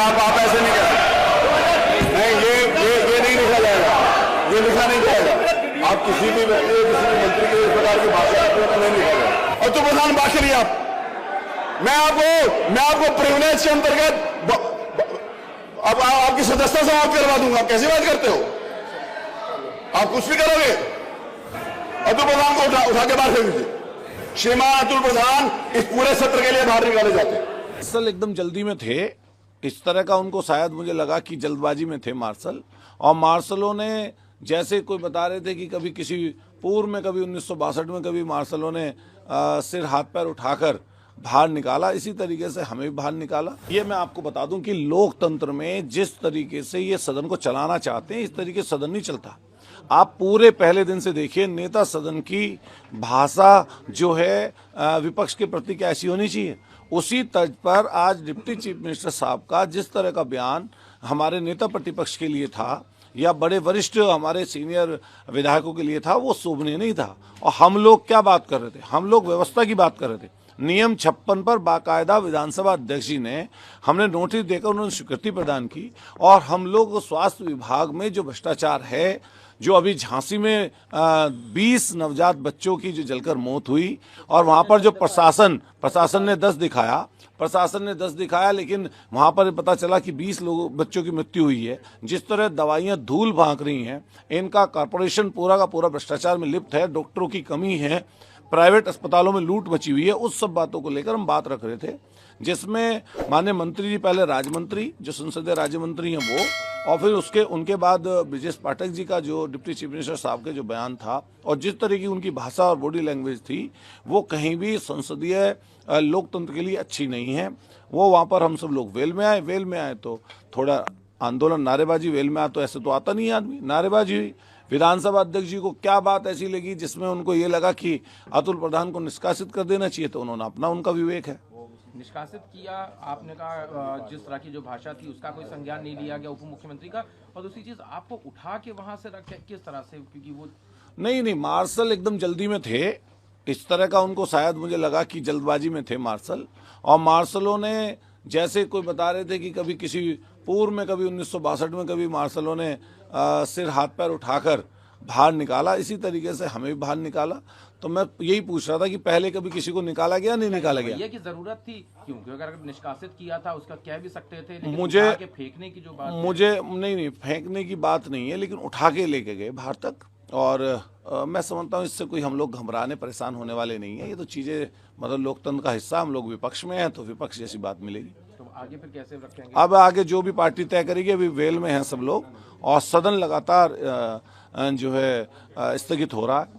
आप ऐसे नहीं कर सकते। नहीं, ये नहीं लिखा जाएगा, ये लिखा नहीं जाएगा। आप किसी भी मंत्री के इस प्रकार की भाषा नहीं लिखा जाएगा। और तो प्रधान बात करिए आप, मैं आपको प्रिविलेज के अंतर्गत अब आपकी सदस्यता समाप्त करवा दूंगा। कैसी बात करते हो आप? कुछ भी करोगे? अतुल प्रधान को उठा के बाहर फेंक दीजिए। श्रीमान अतुल प्रधान इस पूरे सत्र के लिए बाहर निकाले जाते हैं। मार्शल एकदम जल्दी में थे, इस तरह का उनको शायद मुझे लगा कि जल्दबाजी में थे मार्शल। और मार्शलों ने जैसे कोई बता रहे थे कि कभी किसी पूर्व में, कभी 1962 में कभी मार्शलों ने सिर हाथ पैर उठाकर बाहर निकाला, इसी तरीके से हमें भी बाहर निकाला। ये मैं आपको बता दूं कि लोकतंत्र में जिस तरीके से ये सदन को चलाना चाहते हैं, इस तरीके से सदन नहीं चलता। आप पूरे पहले दिन से देखिए, नेता सदन की भाषा जो है विपक्ष के प्रति कैसी होनी चाहिए, उसी तर्ज पर आज डिप्टी चीफ मिनिस्टर साहब का जिस तरह का बयान हमारे नेता प्रतिपक्ष के लिए था या बड़े वरिष्ठ हमारे सीनियर विधायकों के लिए था, वो शोभनीय नहीं था। और हम लोग क्या बात कर रहे थे? हम लोग व्यवस्था की बात कर रहे थे। नियम 56 पर बाकायदा विधानसभा अध्यक्ष जी ने, हमने नोटिस देकर उन्होंने स्वीकृति प्रदान की। और हम लोग स्वास्थ्य विभाग में जो भ्रष्टाचार है, जो अभी झांसी में 20 नवजात बच्चों की जो जलकर मौत हुई, और वहां पर जो प्रशासन ने 10 दिखाया, लेकिन वहां पर पता चला कि 20 बच्चों की मृत्यु हुई है। जिस तरह दवाइयां धूल भांक रही हैं, इनका कॉर्पोरेशन पूरा का पूरा भ्रष्टाचार में लिप्त है, डॉक्टरों की कमी है, प्राइवेट अस्पतालों में लूट मची हुई है, उस सब बातों को लेकर हम बात रख रहे थे, जिसमें माननीय मंत्री जी, पहले राज्य मंत्री जो संसदीय राज्य मंत्री हैं वो, और फिर उनके बाद ब्रिजेश पाठक जी का जो डिप्टी चीफ मिनिस्टर साहब के जो बयान था, और जिस तरह की उनकी भाषा और बॉडी लैंग्वेज थी, वो कहीं भी संसदीय लोकतंत्र के लिए अच्छी नहीं है। वो वहाँ पर हम सब लोग वेल में आए तो थोड़ा आंदोलन, नारेबाजी, वेल में आए तो ऐसे तो आता नहीं है आदमी, नारेबाजी हुई। विधानसभा अध्यक्ष जी को क्या बात ऐसी लगी जिसमें उनको ये लगा कि अतुल प्रधान को निष्कासित कर देना चाहिए, तो उन्होंने उनका विवेक है, निष्कासित किया। आपने कहा जिस तरह की जो भाषा थी उसका कोई संज्ञान नहीं लिया गया उप मुख्यमंत्री का, और दूसरी चीज आपको उठा के वहां से रखे किस तरह से, क्योंकि वो नहीं, मार्शल एकदम जल्दी में थे, इस तरह का उनको शायद मुझे लगा कि जल्दबाजी में थे मार्शल। और मार्शलों ने जैसे कोई बता रहे थे कि कभी किसी पूर्व में, कभी 1962 में कभी मार्शलों ने सिर हाथ पैर उठाकर बाहर निकाला, इसी तरीके से हमें भी बाहर निकाला। तो मैं यही पूछ रहा था कि पहले कभी किसी को निकाला गया, नहीं निकाला गया? ये की जरूरत थी क्योंकि अगर निष्कासित किया था उसका कह भी सकते थे, लेकिन मुझे उठा के फेंकने की जो बात नहीं, फेंकने की बात नहीं है, लेकिन उठा के लेके गए बाहर तक। और मैं समझता हूँ इससे कोई हम लोग घबराने परेशान होने वाले नहीं है। ये तो चीजें मतलब लोकतंत्र का हिस्सा, हम लोग विपक्ष में हैं तो विपक्ष जैसी बात मिलेगी। तो आगे फिर कैसे रखेंगे? अब आगे जो भी पार्टी तय करेगी, अभी वेल में हैं सब लोग, और सदन लगातार जो है स्थगित हो रहा है।